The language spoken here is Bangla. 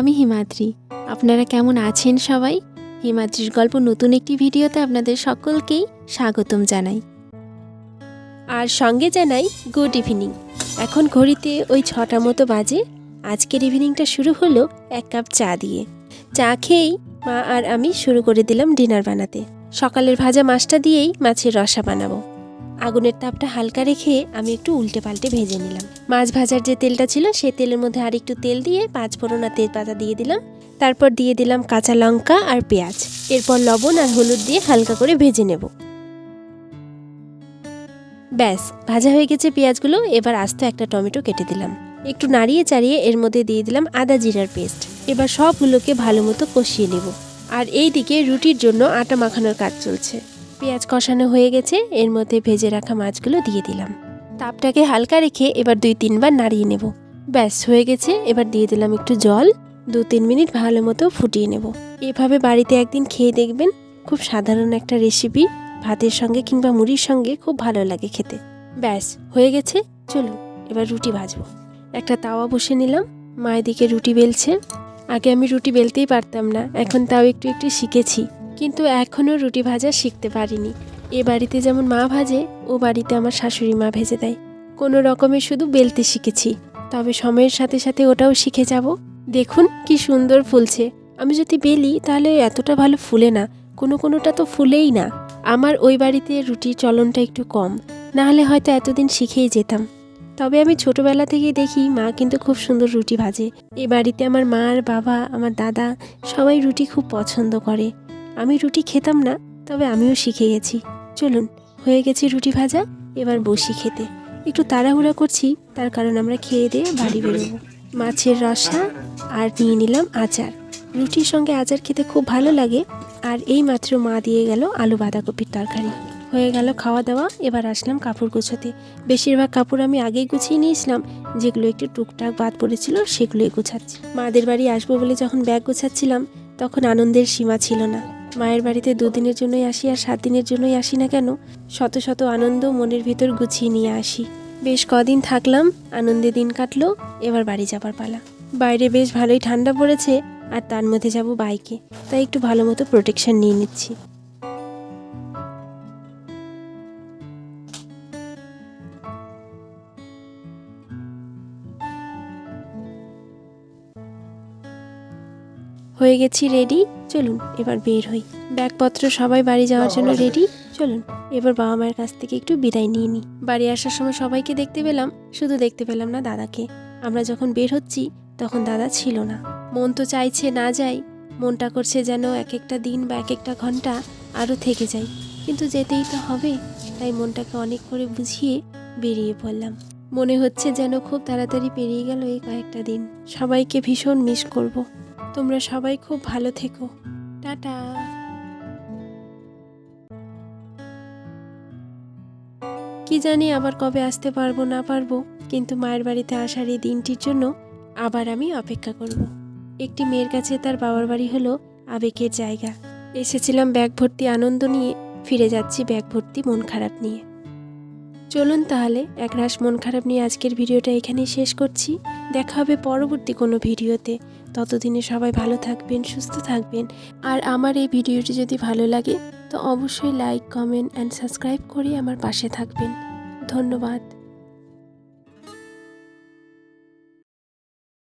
আমি হিমাদ্রি। আপনারা কেমন আছেন সবাই? হিমাদ্রির গল্প নতুন একটি ভিডিওতে আপনাদের সকলকেই স্বাগতম জানাই। আর সঙ্গে জানাই গুড ইভিনিং। এখন ঘড়িতে ওই 6টা মতো বাজে। আজকের ইভিনিংটা শুরু হলো এক কাপ চা দিয়ে। চা খেয়েই মা আর আমি শুরু করে দিলাম ডিনার বানাতে। সকালের ভাজা মাছটা দিয়েই মাছের রসা বানাবো। আগুনের তাপটা হালকা রেখে আমি একটু উল্টে পাল্টে ভেজে নিলাম। মাছ ভাজার যে তেলটা ছিল সেই তেলের মধ্যে আর একটু তেল দিয়ে 5 ফোড়ন আর তেজপাতা দিয়ে দিলাম। তারপর দিয়ে দিলাম কাঁচা লঙ্কা আর পেঁয়াজ। এরপর লবণ আর হলুদ দিয়ে হালকা করে ভেজে নেব। ব্যাস, ভাজা হয়ে গেছে পেঁয়াজগুলো। এবার আস্ত একটা টমেটো কেটে দিলাম। একটু নাড়িয়ে চাড়িয়ে এর মধ্যে দিয়ে দিলাম আদা জিরার পেস্ট। এবার সবগুলোকে ভালো মতো কষিয়ে নেব। আর এই দিকে রুটির জন্য আটা মাখানোর কাজ চলছে। পেঁয়াজ কষানো হয়ে গেছে, এর মধ্যে ভেজে রাখা মাছগুলো দিয়ে দিলাম। তাপটাকে হালকা রেখে এবার 2-3 বার নাড়িয়ে নেব। ব্যাস হয়ে গেছে। এবার দিয়ে দিলাম একটু জল। 2-3 মিনিট ভালো মতো ফুটিয়ে নেব। এভাবে বাড়িতে একদিন খেয়ে দেখবেন, খুব সাধারণ একটা রেসিপি, ভাতের সঙ্গে কিংবা মুড়ির সঙ্গে খুব ভালো লাগে খেতে। ব্যাস হয়ে গেছে। চলুন এবার রুটি ভাজবো। একটা তাওয়া বসে নিলাম। মা এদিকে রুটি বেলছে। আগে আমি রুটি বেলতেই পারতাম না, এখন তাও একটু একটু শিখেছি, কিন্তু এখনও রুটি ভাজা শিখতে পারিনি। এ বাড়িতে যেমন মা ভাজে, ও বাড়িতে আমার শাশুড়ি মা ভেজে দেয়। কোনো রকমে শুধু বেলতে শিখেছি, তবে সময়ের সাথে সাথে ওটাও শিখে যাব। দেখুন কি সুন্দর ফুলছে। আমি যদি বেলি তাহলে এতটা ভালো ফুলে না, কোনোটা তো ফুলেই না। আমার ওই বাড়িতে রুটির চলনটা একটু কম, না হলে হয়তো এতদিন শিখেই যেতাম। তবে আমি ছোটবেলা থেকেই দেখি মা কিন্তু খুব সুন্দর রুটি ভাজে। এ বাড়িতে আমার মা আর বাবা, আমার দাদা সবাই রুটি খুব পছন্দ করে। আমি রুটি খেতাম না, তবে আমিও শিখে গেছি। চলুন, হয়ে গেছি রুটি ভাজা। এবার বসি খেতে। একটু তাড়াহুড়া করছি, তার কারণ আমরা খেয়ে দিয়ে বাড়ি বেরোবো। মাছের রসা আর নিয়ে নিলাম আচার। রুটির সঙ্গে আচার খেতে খুব ভালো লাগে। আর এই মাত্র মা দিয়ে গেল আলু বাঁধাকপির তরকারি। হয়ে গেল খাওয়া দাওয়া। এবার আসলাম কাপড় গোছাতে। বেশিরভাগ কাপড় আমি আগেই গুছিয়ে নিয়েছিলাম, যেগুলো একটু টুকটাক বাদ পড়েছিল সেগুলোই গোছাচ্ছি। মাদের বাড়ি আসবো বলে যখন ব্যাগ গোছাচ্ছিলাম, তখন আনন্দের সীমা ছিল না। মায়ের বাড়িতে 2 দিনের জন্যই আসি, আর 7 দিনের জন্যই আসি না কেন, শত শত আনন্দ মনের ভিতর গুছিয়ে নিয়ে আসি। বেশ কদিন থাকলাম, আনন্দে দিন কাটলো। এবার বাড়ি যাবার পালা। বাইরে বেশ ভালোই ঠান্ডা পড়েছে, আর তার মধ্যে যাব বাইকে, তাই একটু ভালো মতো প্রোটেকশন নিয়ে নিচ্ছি। হয়ে গেছি রেডি। চলুন এবার বের হই। ব্যাগপত্র সবাই বাড়ি যাওয়ার জন্য রেডি। চলুন এবার বাবা মায়ের কাছ থেকে একটু বিদায় নিয়ে নিই। বাড়ি আসার সময় সবাইকে দেখতে পেলাম, শুধু দেখতে পেলাম না দাদাকে। আমরা যখন বের হচ্ছি তখন দাদা ছিল না। মন তো চাইছে না যাই, মনটা করছে যেন এক একটা দিন বা এক একটা ঘন্টা আরও থেকে যাই, কিন্তু যেতেই তো হবে। তাই মনটাকে অনেক করে বুঝিয়ে বেরিয়ে পড়লাম। মনে হচ্ছে যেন খুব তাড়াতাড়ি পেরিয়ে গেল এই কয়েকটা দিন। সবাইকে ভীষণ মিস করব। তোমরা সবাই খুব ভালো থেকো। টাটা। কি জানি আবার কবে আসতে পারবো না পারবো, কিন্তু মায়ের বাড়িতে আসার এই দিনটির জন্য আবার আমি অপেক্ষা করব। একটি মেয়ের কাছে তার বাবার বাড়ি হলো আবেগের জায়গা। এসেছিলাম ব্যাগ ভর্তি আনন্দ নিয়ে, ফিরে যাচ্ছি ব্যাগ ভর্তি মন খারাপ নিয়ে। চলুন তাহলে একরাশ মন খারাপ নিয়ে আজকের ভিডিওটা এখানেই শেষ করছি। দেখা হবে পরবর্তী কোনো ভিডিওতে। ততদিনে সবাই ভালো থাকবেন, সুস্থ থাকবেন। আর আমার এই ভিডিওটি যদি ভালো লাগে তো অবশ্যই লাইক, কমেন্ট অ্যান্ড সাবস্ক্রাইব করে আমার পাশে থাকবেন। ধন্যবাদ।